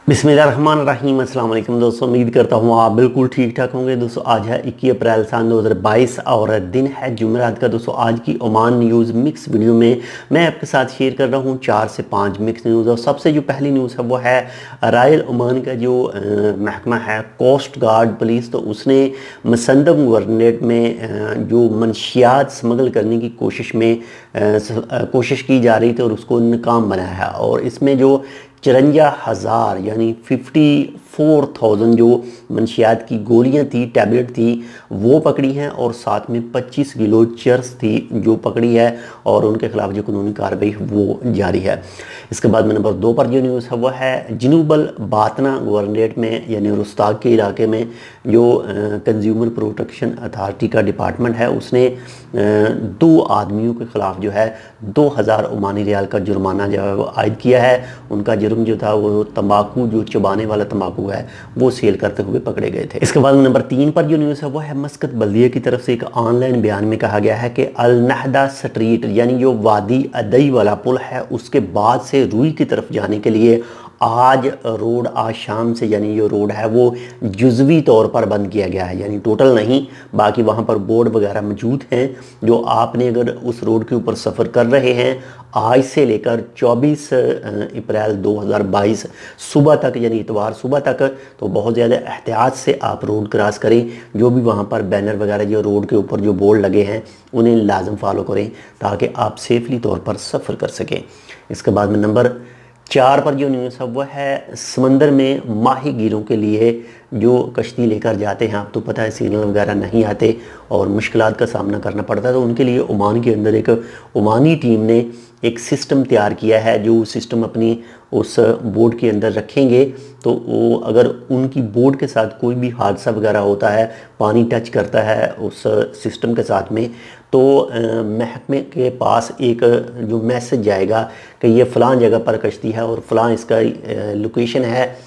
बिस्मिल्लाहिर्रहमानिर्रहीम। अस्सलाम वालेकुम दोस्तों, उम्मीद करता हूँ आप बिल्कुल ठीक ठाक होंगे। दोस्तों आज है 21 अप्रैल सन 2022 और दिन है जुमेरात का। दोस्तों आज की ओमान न्यूज़ मिक्स वीडियो में मैं आपके साथ शेयर कर रहा हूँ 4 से 5 मिक्स न्यूज़। और सबसे जो पहली न्यूज़ है वो है रॉयल ओमान का जो महकमा है कोस्ट गार्ड पुलिस, तो उसने मसंदम गवर्नरेट में जो मनशियात स्मगल करने की कोशिश की जा रही थी और उसको नाकाम बनाया है। और इसमें जो 54,000 यानी 54,000 जो मंशियात की गोलियां थी, टैबलेट थी, वो पकड़ी हैं और साथ में 25 किलो चर्स थी जो पकड़ी है और उनके खिलाफ जो कानूनी कार्रवाई वो जारी है। इसके बाद में नंबर 2 पर जो न्यूज़ है वो है जनूबल बातना गवर्नरेट में यानी रुस्ताक के इलाके में जो कंज्यूमर प्रोटेक्शन अथॉरिटी का डिपार्टमेंट है उसने 2 आदमियों के खिलाफ जो है 2,000 ओमानी रियाल का जुर्माना जो है वो आयद किया है। उनका जुर्म जो था वो तंबाकू, जो चबाने वाला तंबाकू है, वो सेल करते हुए पकड़े गए थे। इसके बाद नंबर 3 पर जो न्यूज़ है वो है मस्कत बल्दिया की तरफ से एक ऑनलाइन बयान में कहा गया है कि अल नहदा स्ट्रीट यानी जो वादी अदई वाला पुल है उसके बाद से रूई की तरफ जाने के लिए आज शाम से यानी जो रोड है वो जुज़वी तौर पर बंद किया गया है, यानी टोटल नहीं, बाकी वहाँ पर बोर्ड वगैरह मौजूद हैं। जो आपने अगर उस रोड के ऊपर सफ़र कर रहे हैं आज से लेकर 24 अप्रैल 2022 सुबह तक यानी इतवार सुबह तक, तो बहुत ज़्यादा एहतियात से आप रोड क्रॉस करें। जो भी वहाँ पर बैनर वगैरह जो रोड के ऊपर जो बोर्ड लगे हैं उन्हें लाजम फॉलो करें ताकि आप सेफली तौर पर सफ़र कर सकें। इसके बाद में नंबर 4 पर जो न्यूज़ है वो है समंदर में माही गिरों के लिए जो कश्ती लेकर जाते हैं, आप तो पता है सिग्नल वगैरह नहीं आते और मुश्किलात का सामना करना पड़ता है, तो उनके लिए ओमान के अंदर एक ओमानी टीम ने एक सिस्टम तैयार किया है। जो सिस्टम अपनी उस बोट के अंदर रखेंगे तो वो अगर उनकी बोट के साथ कोई भी हादसा वगैरह होता है, पानी टच करता है उस सिस्टम के साथ में, तो महकमे के पास एक जो मैसेज जाएगा कि ये फ़लाँ जगह पर कश्ती है और फ़लाँ इसका लोकेशन है,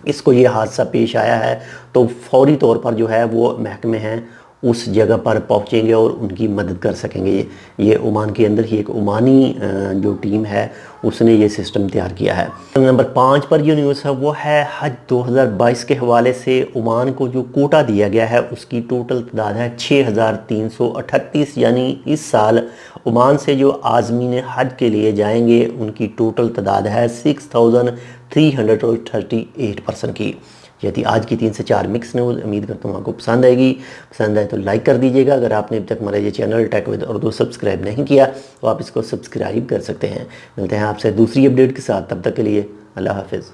इसको ये हादसा पेश आया है, तो फौरी तौर पर जो है वो महकमे हैं उस जगह पर पहुंचेंगे और उनकी मदद कर सकेंगे। ये ओमान के अंदर ही एक ओमानी जो टीम है उसने ये सिस्टम तैयार किया है। नंबर 5 पर जो न्यूज़ है वो है हज 2022 के हवाले से ओमान को जो कोटा दिया गया है उसकी टोटल तादाद है 6,338, यानी इस साल ओमान से जो आज़मीन हज के लिए जाएंगे उनकी टोटल तादाद है 6,338% की। ये थी आज की 3 से 4 मिक्स न्यूज़। उम्मीद करता हूँ आपको पसंद आएगी। पसंद आए तो लाइक कर दीजिएगा। अगर आपने अभी तक हमारा ये channel tech with Urdu subscribe नहीं किया तो आप इसको सब्सक्राइब कर सकते हैं। मिलते हैं आपसे दूसरी अपडेट के साथ, तब तक के लिए अल्लाह हाफिज़।